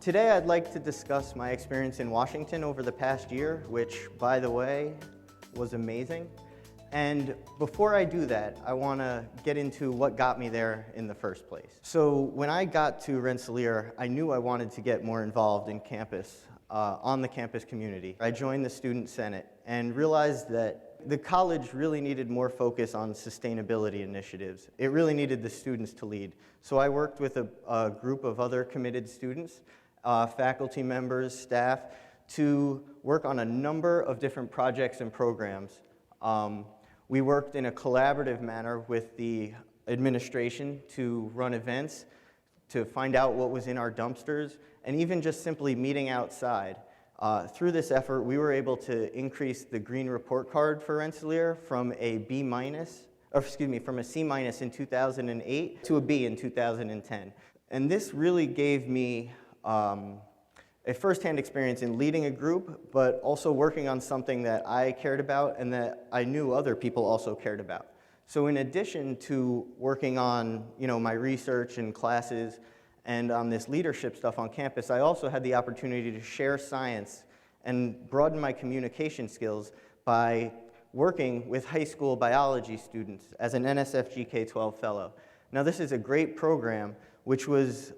Today I'd like to discuss my experience in Washington over the past year, which, by the way, was amazing. And before I do that, I want to get into what got me there in the first place. So when I got to Rensselaer, I knew I wanted to get more involved in campus, on the campus community. I joined the Student Senate and realized that the college really needed more focus on sustainability initiatives. It really needed the students to lead. So I worked with a group of other committed students, faculty members, staff, to work on a number of different projects and programs. We worked in a collaborative manner with the administration to run events, to find out what was in our dumpsters, and even just simply meeting outside. Through this effort, we were able to increase the green report card for Rensselaer from a from a C- in 2008 to a B in 2010. And this really gave me a firsthand experience in leading a group, but also working on something that I cared about and that I knew other people also cared about. So in addition to working on, my research and classes and on this leadership stuff on campus, I also had the opportunity to share science and broaden my communication skills by working with high school biology students as an NSFG K-12 Fellow. Now this is a great program which was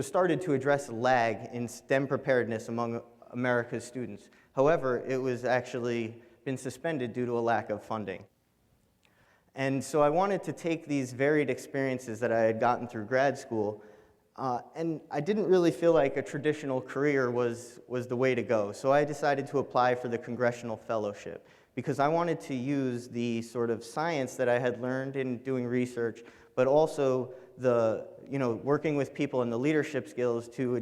started to address lag in STEM preparedness among America's students. However, it was actually been suspended due to a lack of funding. And so I wanted to take these varied experiences that I had gotten through grad school, and I didn't really feel like a traditional career was the way to go. So I decided to apply for the Congressional Fellowship because I wanted to use the sort of science that I had learned in doing research, but also the, working with people and the leadership skills to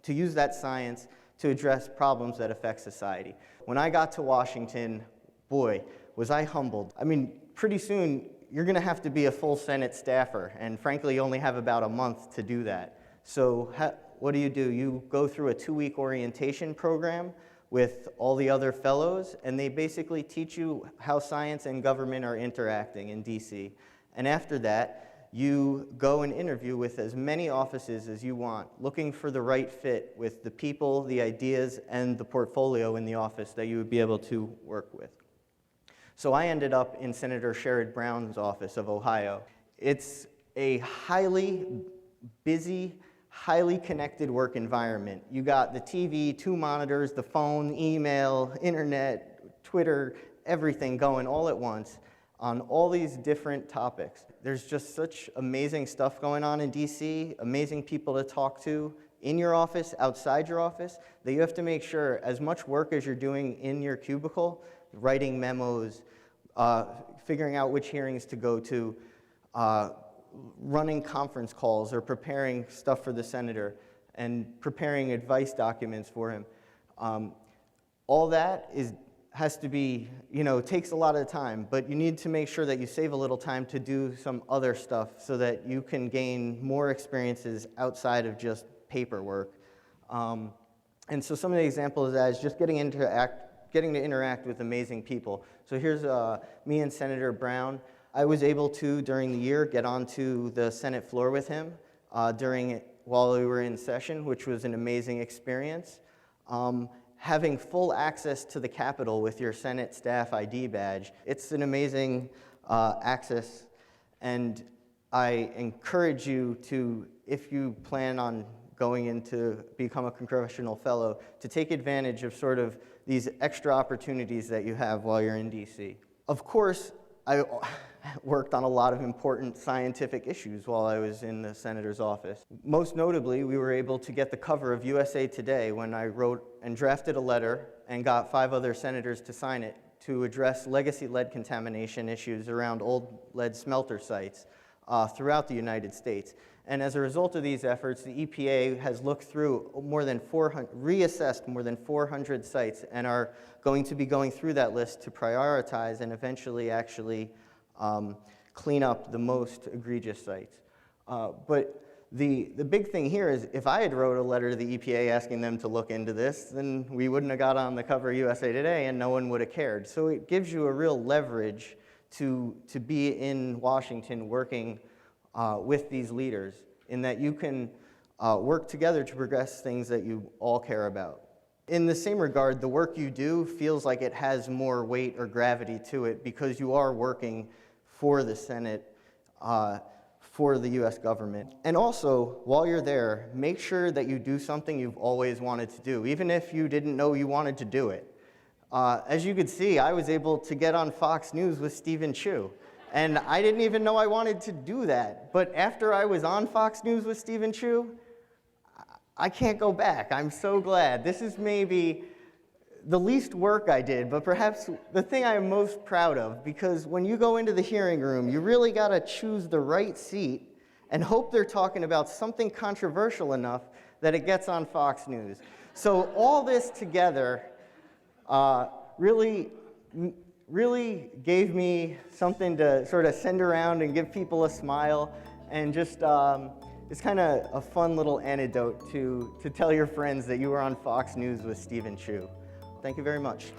use that science to address problems that affect society. When I got to Washington, boy, was I humbled. I mean, pretty soon, you're going to have to be a full Senate staffer, and frankly, you only have about a month to do that. So what do? You go through a 2-week orientation program with all the other fellows, and they basically teach you how science and government are interacting in DC. And after that, you go and interview with as many offices as you want, looking for the right fit with the people, the ideas, and the portfolio in the office that you would be able to work with. So I ended up in Senator Sherrod Brown's office of Ohio. It's a highly busy, highly connected work environment. You got the TV, 2 monitors, the phone, email, internet, Twitter, everything going all at once on all these different topics. There's just such amazing stuff going on in DC, amazing people to talk to in your office, outside your office, that you have to make sure as much work as you're doing in your cubicle, writing memos, figuring out which hearings to go to, running conference calls or preparing stuff for the senator and preparing advice documents for him. All that has to be, takes a lot of time, but you need to make sure that you save a little time to do some other stuff so that you can gain more experiences outside of just paperwork. And so some of the examples of that is just getting to interact with amazing people. So here's me and Senator Brown. I was able to, during the year, get onto the Senate floor with him while we were in session, which was an amazing experience. Having full access to the Capitol with your Senate staff ID badge, it's an amazing access, and I encourage you to, if you plan on going in to become a Congressional Fellow, to take advantage of sort of these extra opportunities that you have while you're in DC. Of course, I worked on a lot of important scientific issues while I was in the senator's office. Most notably, we were able to get the cover of USA Today when I wrote and drafted a letter and got 5 other senators to sign it to address legacy lead contamination issues around old lead smelter sites throughout the United States. And as a result of these efforts, the EPA has looked through reassessed more than 400 sites and are going to be going through that list to prioritize and eventually actually clean up the most egregious sites. But the big thing here is if I had wrote a letter to the EPA asking them to look into this, then we wouldn't have got on the cover of USA Today and no one would have cared. So it gives you a real leverage to be in Washington working with these leaders, in that you can work together to progress things that you all care about. In the same regard, the work you do feels like it has more weight or gravity to it because you are working for the Senate, for the US government. And also, while you're there, make sure that you do something you've always wanted to do, even if you didn't know you wanted to do it. As you could see, I was able to get on Fox News with Stephen Chu. And I didn't even know I wanted to do that. But after I was on Fox News with Stephen Chu, I can't go back. I'm so glad. This is maybe the least work I did, but perhaps the thing I am most proud of, because when you go into the hearing room, you really got to choose the right seat and hope they're talking about something controversial enough that it gets on Fox News. So all this together really gave me something to sort of send around and give people a smile, and just it's kind of a fun little anecdote to tell your friends that you were on Fox News with Stephen Chu. Thank you very much.